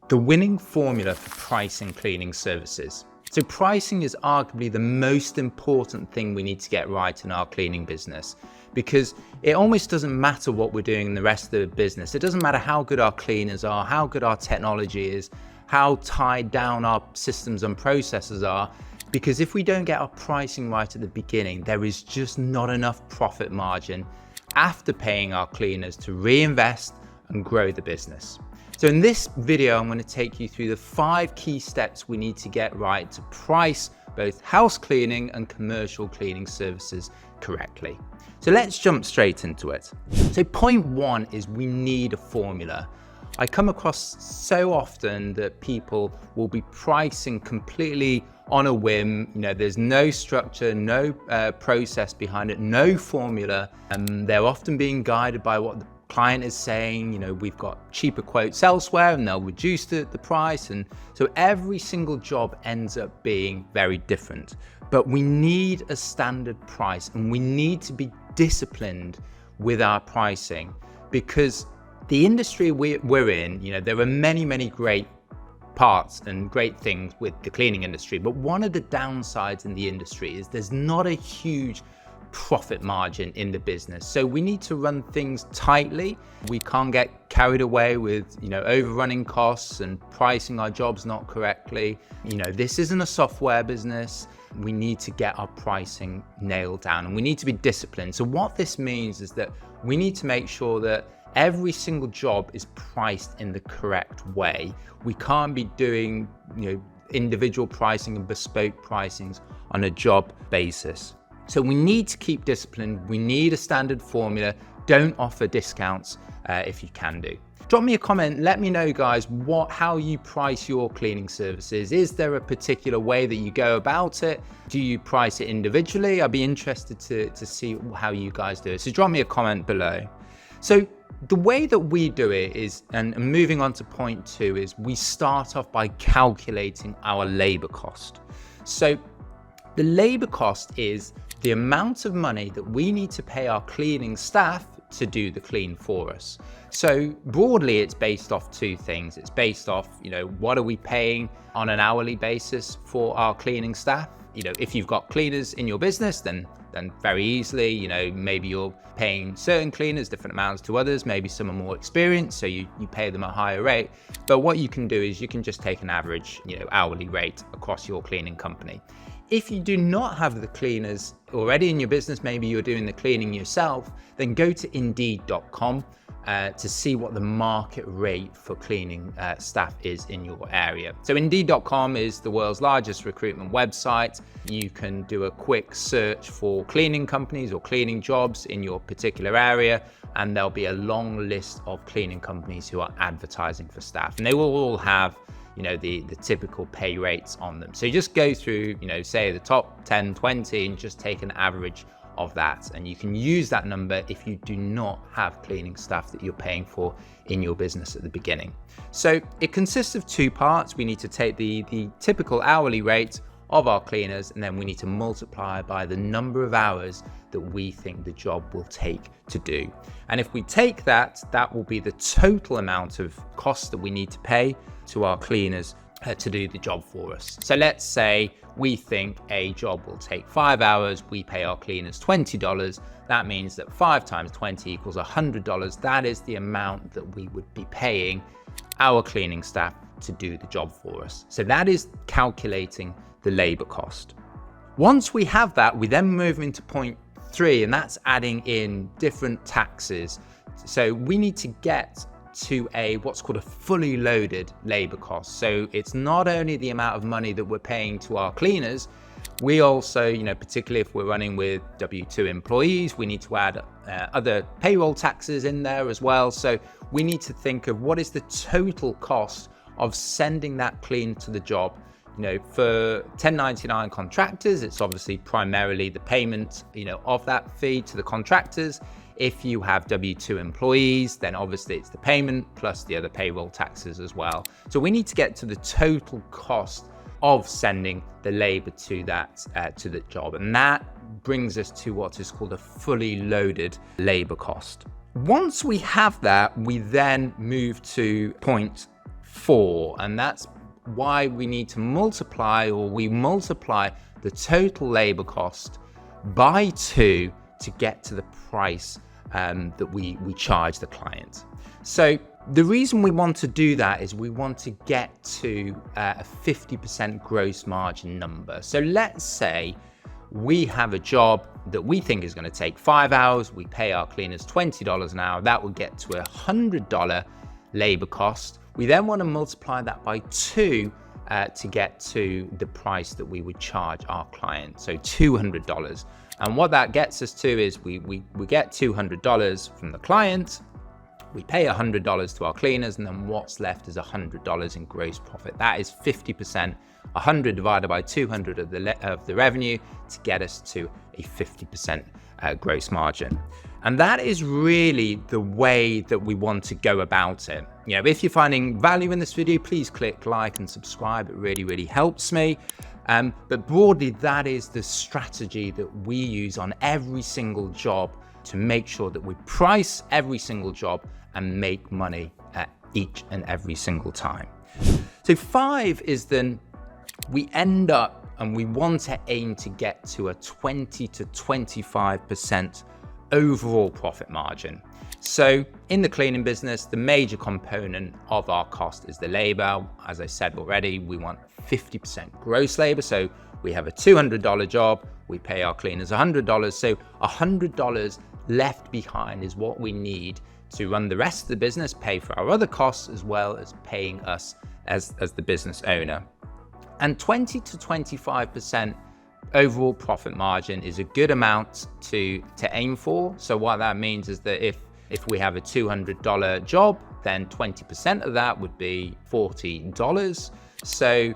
The winning formula for pricing cleaning services. So pricing is arguably the most important thing we need to get right in our cleaning business, because it almost doesn't matter what we're doing in the rest of the business. It doesn't matter how good our cleaners are, how good our technology is, how tied down our systems and processes are, because if we don't get our pricing right at the beginning, there is just not enough profit margin after paying our cleaners to reinvest and grow the business. So in this video, I'm going to take you through the 5 key steps we need to get right to price both house cleaning and commercial cleaning services correctly. So let's jump straight into it. So point 1 is we need a formula. I come across so often that people will be pricing completely on a whim. There's no structure, no process behind it, no formula, and they're often being guided by what the client is saying. We've got cheaper quotes elsewhere and they'll reduce the price, and so every single job ends up being very different. But we need a standard price, and we need to be disciplined with our pricing, because the industry we're in, there are many great parts and great things with the cleaning industry, but one of the downsides in the industry is there's not a huge profit margin in the business. So we need to run things tightly. We can't get carried away with overrunning costs and pricing our jobs not correctly. This isn't a software business. We need to get our pricing nailed down, and we need to be disciplined. So what this means is that we need to make sure that every single job is priced in the correct way. We can't be doing individual pricing and bespoke pricings on a job basis. So we need to keep disciplined. We need a standard formula. Don't offer discounts if you can do. Drop me a comment. Let me know, guys, how you price your cleaning services. Is there a particular way that you go about it? Do you price it individually? I'd be interested to see how you guys do it. So drop me a comment below. So the way that we do it is, and moving on to point 2, is we start off by calculating our labor cost. So the labor cost is the amount of money that we need to pay our cleaning staff to do the clean for us. So broadly, it's based off 2 things. It's based off, what are we paying on an hourly basis for our cleaning staff? If you've got cleaners in your business, then very easily, maybe you're paying certain cleaners different amounts to others. Maybe some are more experienced, so you pay them a higher rate. But what you can do is you can just take an average, hourly rate across your cleaning company. If you do not have the cleaners already in your business, maybe you're doing the cleaning yourself, then go to Indeed.com to see what the market rate for cleaning staff is in your area. So Indeed.com is the world's largest recruitment website. You can do a quick search for cleaning companies or cleaning jobs in your particular area, and there'll be a long list of cleaning companies who are advertising for staff, and they will all have the typical pay rates on them. So you just go through, say the top 10, 20, and just take an average of that. And you can use that number if you do not have cleaning staff that you're paying for in your business at the beginning. So it consists of 2 parts. We need to take the typical hourly rate of our cleaners, and then we need to multiply by the number of hours that we think the job will take to do. And if we take that will be the total amount of cost that we need to pay to our cleaners to do the job for us. So let's say we think a job will take 5 hours, we pay our cleaners $20. That means that 5 times 20 equals $100. That is the amount that we would be paying our cleaning staff to do the job for us. So that is calculating the labor cost. Once we have that, we then move into point 3, and that's adding in different taxes. So we need to get to what's called a fully loaded labor cost. So it's not only the amount of money that we're paying to our cleaners, we also, particularly if we're running with W2 employees, we need to add other payroll taxes in there as well. So we need to think of what is the total cost of sending that clean to the job. For 1099 contractors, it's obviously primarily the payment, of that fee to the contractors. If you have W2 employees, then obviously it's the payment plus the other payroll taxes as well. So we need to get to the total cost of sending the labor to the job. And that brings us to what is called a fully loaded labor cost. Once we have that, we then move to point 4, and that's why we need to multiply the total labor cost by 2 to get to the price that we charge the client. So the reason we want to do that is we want to get to a 50% gross margin number. So let's say we have a job that we think is going to take 5 hours. We pay our cleaners $20 an hour. That would get to a $100 labor cost. We then want to multiply that by 2 to get to the price that we would charge our client, so $200. And what that gets us to is we get $200 from the client, we pay $100 to our cleaners, and then what's left is $100 in gross profit. That is 50%, 100 divided by 200 of the revenue to get us to a 50% gross margin. And that is really the way that we want to go about it. You know, if you're finding value in this video, please click like and subscribe. It really, really helps me. But broadly, that is the strategy that we use on every single job to make sure that we price every single job and make money at each and every single time. So 5 is then we end up and we want to aim to get to a 20 to 25% overall profit margin. So in the cleaning business, the major component of our cost is the labor. As I said already, we want 50% gross labor. So we have a $200 job, we pay our cleaners $100. So $100 left behind is what we need to run the rest of the business, pay for our other costs, as well as paying us as the business owner. And 20 to 25% overall profit margin is a good amount to aim for. So what that means is that if we have a $200 job, then 20% of that would be $40. So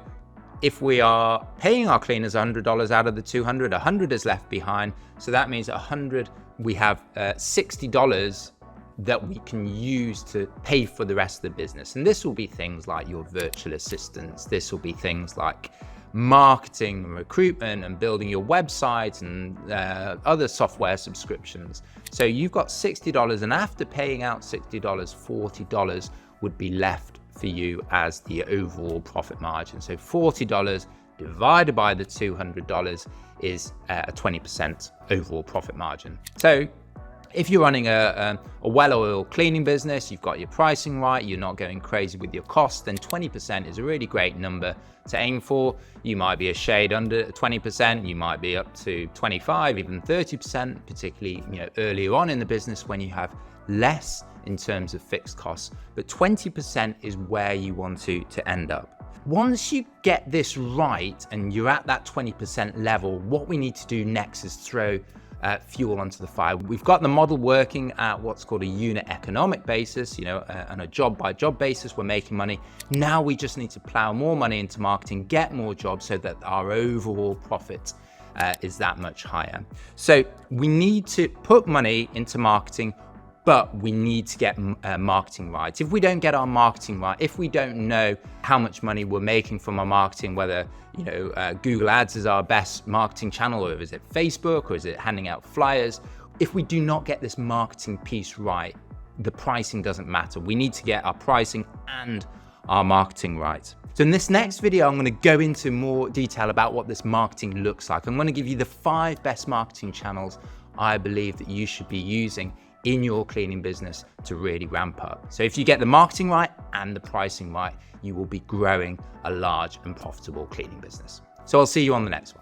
if we are paying our cleaners $100 out of the 200, 100 is left behind. So that means 100, we have $60 that we can use to pay for the rest of the business. And this will be things like your virtual assistants. This will be things like marketing and recruitment and building your website and other software subscriptions. So you've got $60, and after paying out $60, $40 would be left for you as the overall profit margin. So $40 divided by the $200 is a 20% overall profit margin. So if you're running a well-oiled cleaning business, you've got your pricing right, you're not going crazy with your costs, then 20% is a really great number to aim for. You might be a shade under 20%, you might be up to 25, even 30%, particularly earlier on in the business when you have less in terms of fixed costs. But 20% is where you want to end up. Once you get this right and you're at that 20% level, what we need to do next is throw fuel onto the fire. We've got the model working at what's called a unit economic basis, on a job by job basis, we're making money. Now we just need to plow more money into marketing, get more jobs so that our overall profit is that much higher. So we need to put money into marketing, but we need to get marketing right. If we don't get our marketing right, if we don't know how much money we're making from our marketing, whether Google Ads is our best marketing channel, or is it Facebook, or is it handing out flyers? If we do not get this marketing piece right, the pricing doesn't matter. We need to get our pricing and our marketing right. So in this next video, I'm going to go into more detail about what this marketing looks like. I'm going to give you the 5 best marketing channels I believe that you should be using in your cleaning business to really ramp up. So if you get the marketing right and the pricing right, you will be growing a large and profitable cleaning business. So I'll see you on the next one.